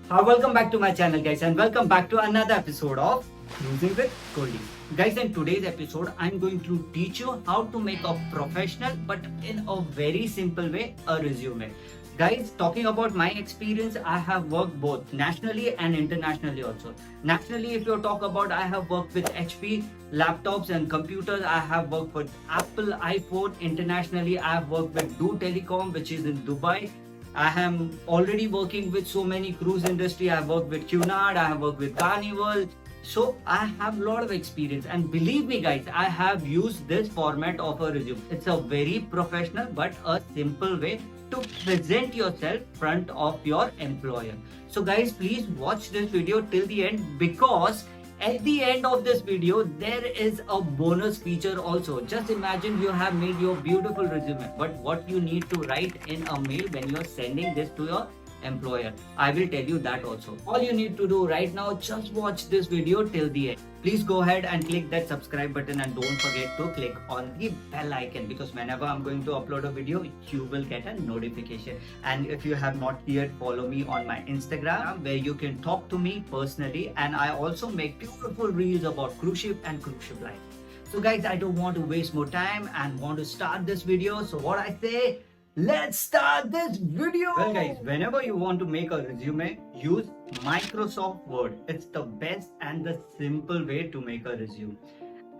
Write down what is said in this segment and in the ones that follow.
Welcome back to my channel, guys, and welcome back to another episode of Cruising with Goldie. Guys, in today's episode, I'm going to teach you how to make a professional but in a very simple way a resume. Guys, talking about my experience, I have worked both nationally and internationally also. Nationally, if you talk about, I have worked with HP laptops and computers. I have worked with Apple iPhone. Internationally, I have worked with Do Telecom, which is in Dubai. I am already working with so many cruise industry. I have worked with Cunard, I have worked with Carnival. So I have a lot of experience, and believe me guys, I have used this format of a resume. It's a very professional but a simple way to present yourself front of your employer. So guys, please watch this video till the end, because at the end of this video, there is a bonus feature also. Just imagine you have made your beautiful resume, but what you need to write in a mail when you're sending this to your employer. I will tell you that also. All you need to do right now, just watch this video till the end. Please go ahead and click that subscribe button, and don't forget to click on the bell icon, because whenever I'm going to upload a video, you will get a notification. And if you have not yet, follow me on my Instagram, where you can talk to me personally, and I also make beautiful reels about cruise ship and cruise ship life. So guys, I don't want to waste more time and want to start this video. So what I say, let's start this video. Well guys, whenever you want to make a resume, use Microsoft Word. It's the best and the simple way to make a resume.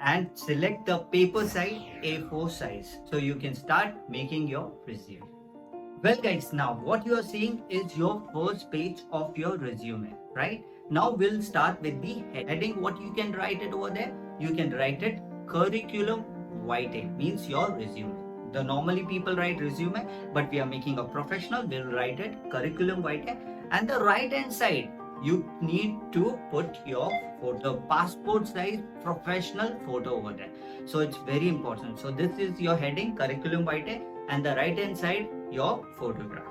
And select the paper size A4 size, so you can start making your resume. Well guys, now what you are seeing is your first page of your resume, right? Now we'll start with the heading. What you can write it over there? You can write it curriculum vitae, means your resume. The normally people write resume, but we are making a professional, we'll write it curriculum vitae. And the right hand side, you need to put your photo, passport size professional photo over there. So it's very important. So this is your heading, curriculum vitae, and the right hand side, your photograph.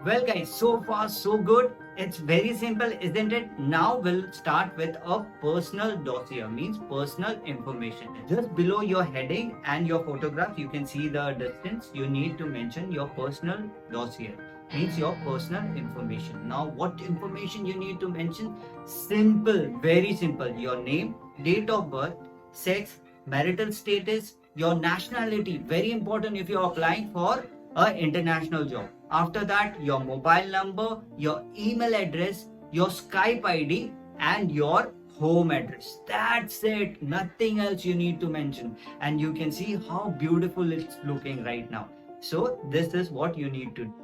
Well guys, so far so good. It's very simple, isn't it? Now we'll start with a personal dossier, means personal information. Just below your heading and your photograph, you can see the distance. You need to mention your personal dossier, means your personal information. Now what information you need to mention? Simple, very simple. Your name, date of birth, sex, marital status, your nationality. Very important if you're applying for an international job. After that, your mobile number, your email address, your Skype ID, and your home address. That's it. Nothing else you need to mention. And you can see how beautiful it's looking right now. So this is what you need to do.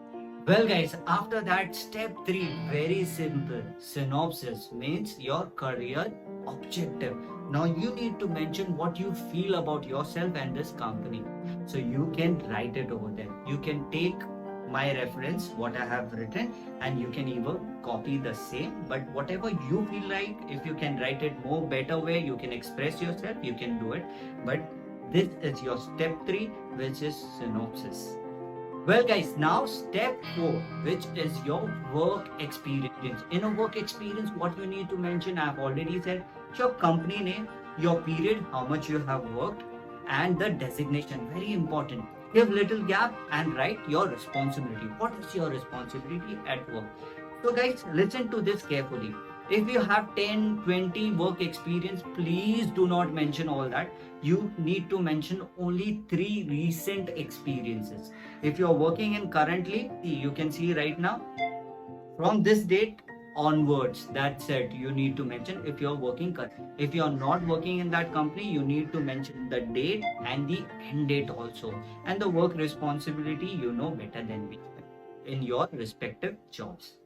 Well guys, after that, step 3, very simple. Synopsis, means your career objective. Now you need to mention what you feel about yourself and this company. So you can write it over there. You can take my reference, what I have written, and you can even copy the same. But whatever you feel like, if you can write it more better way, you can express yourself, you can do it. But this is your step 3, which is synopsis. Well guys, now step 4, which is your work experience. In a work experience, what you need to mention, I have already said, your company name, your period, how much you have worked, and the designation. Very important. Give little gap and write your responsibility. What is your responsibility at work? So guys, listen to this carefully. If you have 10, 20 work experience, please do not mention all that. You need to mention only 3 recent experiences. If you are working in currently, you can see right now, from this date onwards, that's it. You need to mention if you're working. If you're not working in that company, you need to mention the date and the end date also. And the work responsibility, you know better than me, in your respective jobs.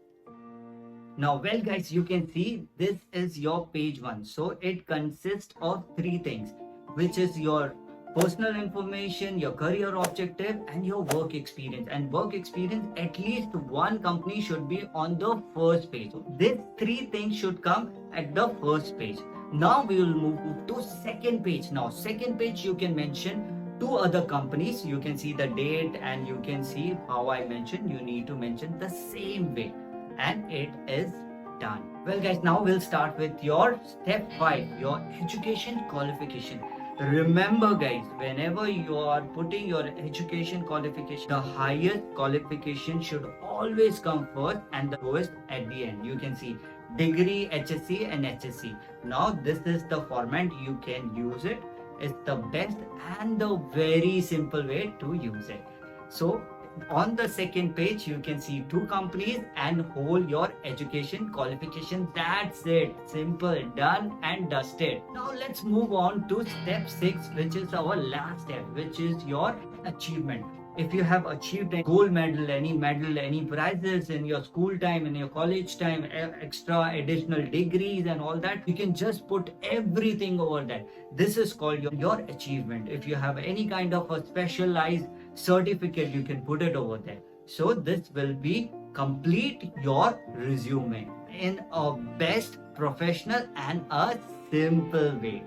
Now, well guys, you can see this is your page 1. So it consists of 3 things, which is your personal information, your career objective, and your work experience. And work experience, at least one company should be on the first page. So these 3 things should come at the first page. Now we will move to second page. Now second page, you can mention 2 other companies. You can see the date, and you can see how I mentioned. You need to mention the same way, and it is done. Well guys, now we'll start with your step 5, your education qualification. Remember guys, whenever you are putting your education qualification, the highest qualification should always come first and the lowest at the end. You can see degree, HSC and HSC. Now this is the format you can use it. It's the best and the very simple way to use it. So on the second page you can see two companies and hold your education qualification. That's it, simple, done and dusted. Now let's move on to step 6, which is our last step, which is your achievement. If you have achieved a gold medal, any prizes in your school time, in your college time, extra additional degrees and all that, you can just put everything over that. This is called your achievement. If you have any kind of a specialized certificate, you can put it over there. So this will be complete your resume in a best, professional and a simple way.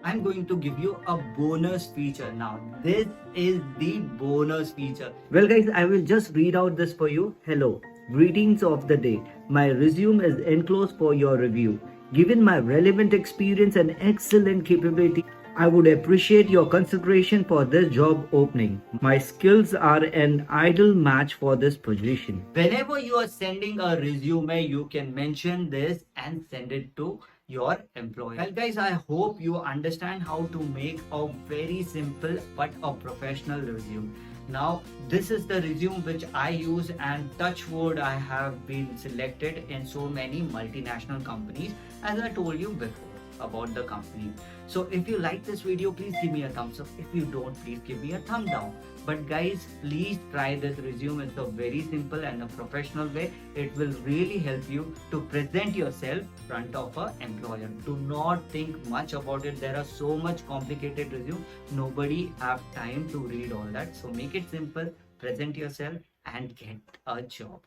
I'm going to give you a bonus feature now. This is the bonus feature. Well guys, I will just read out this for you. Hello, greetings of the day. My resume is enclosed for your review. Given my relevant experience and excellent capability, I would appreciate your consideration for this job opening. My skills are an ideal match for this position. Whenever you are sending a resume, you can mention this and send it to your employer. Well guys, I hope you understand how to make a very simple but a professional resume. Now this is the resume which I use, and touch wood, I have been selected in so many multinational companies, as I told you before about the company. So if you like this video, please give me a thumbs up. If you don't, please give me a thumb down. But guys, please try this resume. It's a very simple and a professional way. It will really help you to present yourself in front of an employer. Do not think much about it. There are so much complicated resume. Nobody have time to read all that. So make it simple, present yourself and get a job.